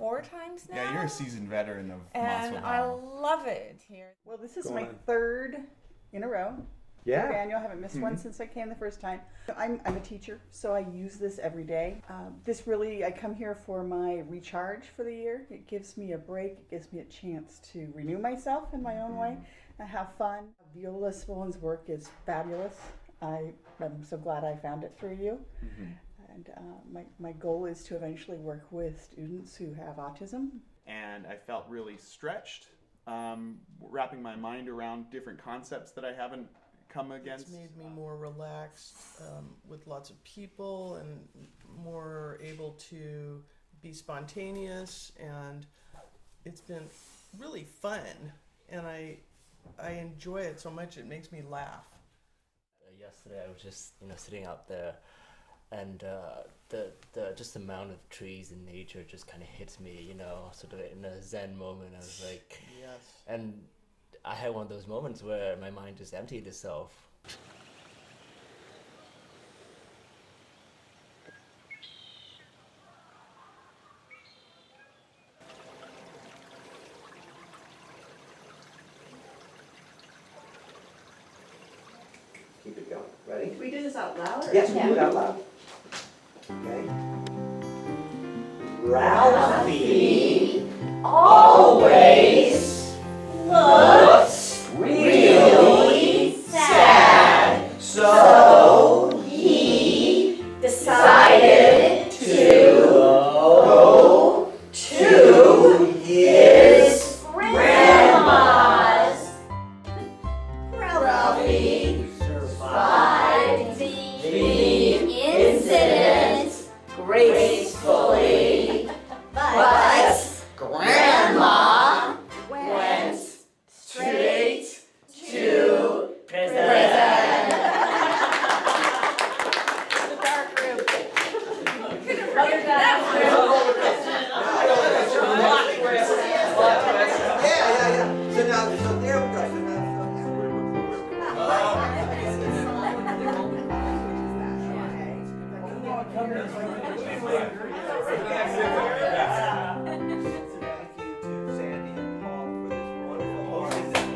4 times now. Yeah, you're a seasoned veteran of and Mosswood I Hall. love it here. Well, this is my third in a row. Yeah. Annual. I haven't missed one since I came the first time. I'm a teacher, so I use this every day. This really, I come here for my recharge for the year. It gives me a break. It gives me a chance to renew myself in my own way and have fun. Viola Spolin's work is fabulous. I'm so glad I found it through you. And my goal is to eventually work with students who have autism. And I felt really stretched, wrapping my mind around different concepts that I haven't come against. It's made me more relaxed with lots of people and more able to be spontaneous, and it's been really fun, and I enjoy it so much. It makes me laugh. Yesterday I was just sitting out there, and the just the amount of trees and nature just kind of hits me, sort of in a Zen moment. I was like, Yes. and I had one of those moments where my mind just emptied itself. Keep it going. Ready? Can we do this out loud? Yes, we do it out loud. Okay. Ralphie always looks really sad, so he decided to go to his grandma's. Ralphie survived the incident gracefully, but Grandma went straight to prison. The dark room. Yeah. So now, so there we go. So Thank you to Sandy and Paul for this wonderful hosting.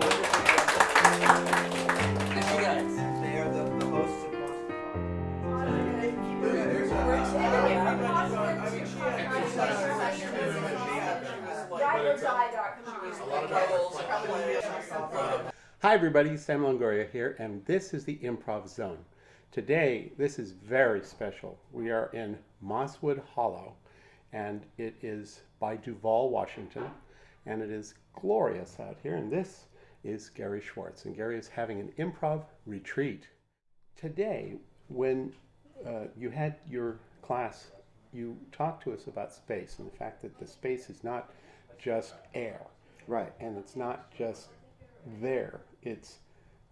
They are the hosts of Hi everybody, Sam Longoria here, and this is the Improv Zone. Today, this is very special. We are in Mosswood Hollow, and it is by Duvall, Washington, and it is glorious out here, and this is Gary Schwartz, and Gary is having an improv retreat. Today, when you had your class, you talked to us about space and the fact that the space is not just air. Right. And it's not just there. It's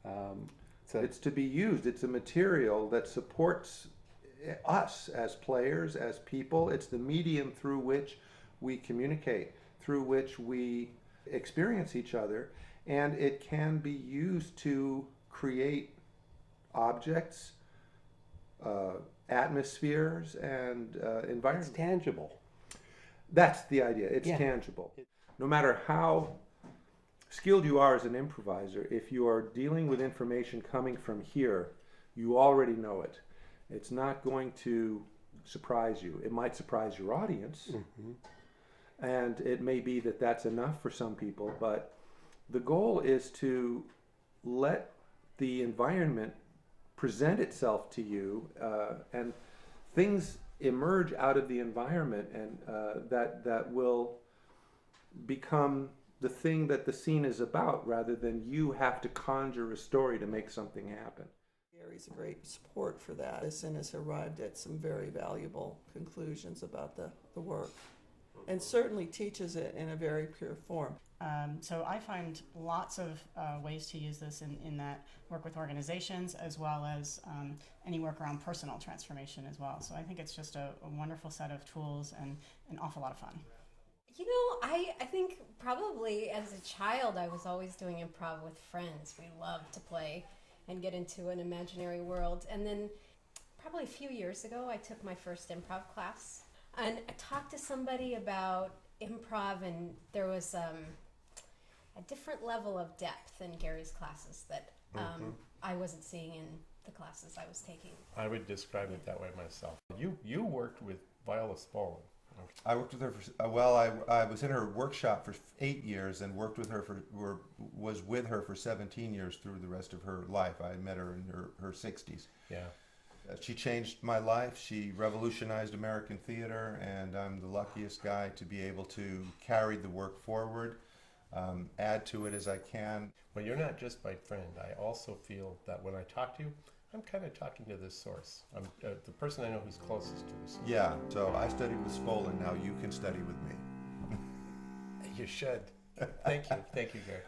to be used. It's a material that supports us as players, as people. It's the medium through which we communicate, through which we experience each other, and it can be used to create objects, atmospheres, and environments. It's tangible. That's the idea. It's tangible. No matter how skilled you are as an improviser, if you are dealing with information coming from here, you already know it. It's not going to surprise you. It might surprise your audience, and it may be that that's enough for some people, but the goal is to let the environment present itself to you, and things emerge out of the environment, and that will become the thing that the scene is about, rather than you have to conjure a story to make something happen. Gary's a great support for that, and has arrived at some very valuable conclusions about the work, and certainly teaches it in a very pure form. So I find lots of ways to use this in that work with organizations, as well as any work around personal transformation as well. So I think it's just a wonderful set of tools and an awful lot of fun. You know, I think probably as a child I was always doing improv with friends. We loved to play and get into an imaginary world. And then probably a few years ago I took my first improv class, and I talked to somebody about improv, and there was a different level of depth in Gary's classes that I wasn't seeing in the classes I was taking. I would describe it that way myself. You worked with Viola Spolin. I worked with her for, well, I was in her workshop for 8 years and worked with her was with her for 17 years through the rest of her life. I met her in her 60s. Yeah. She changed my life. She revolutionized American theater, and I'm the luckiest guy to be able to carry the work forward, add to it as I can. Well, you're not just my friend. I also feel that when I talk to you, I'm kind of talking to this source. I'm the person I know who's closest to the source. Yeah, so I studied with Spolin. Now you can study with me. You should. Thank you. Thank you, Gary.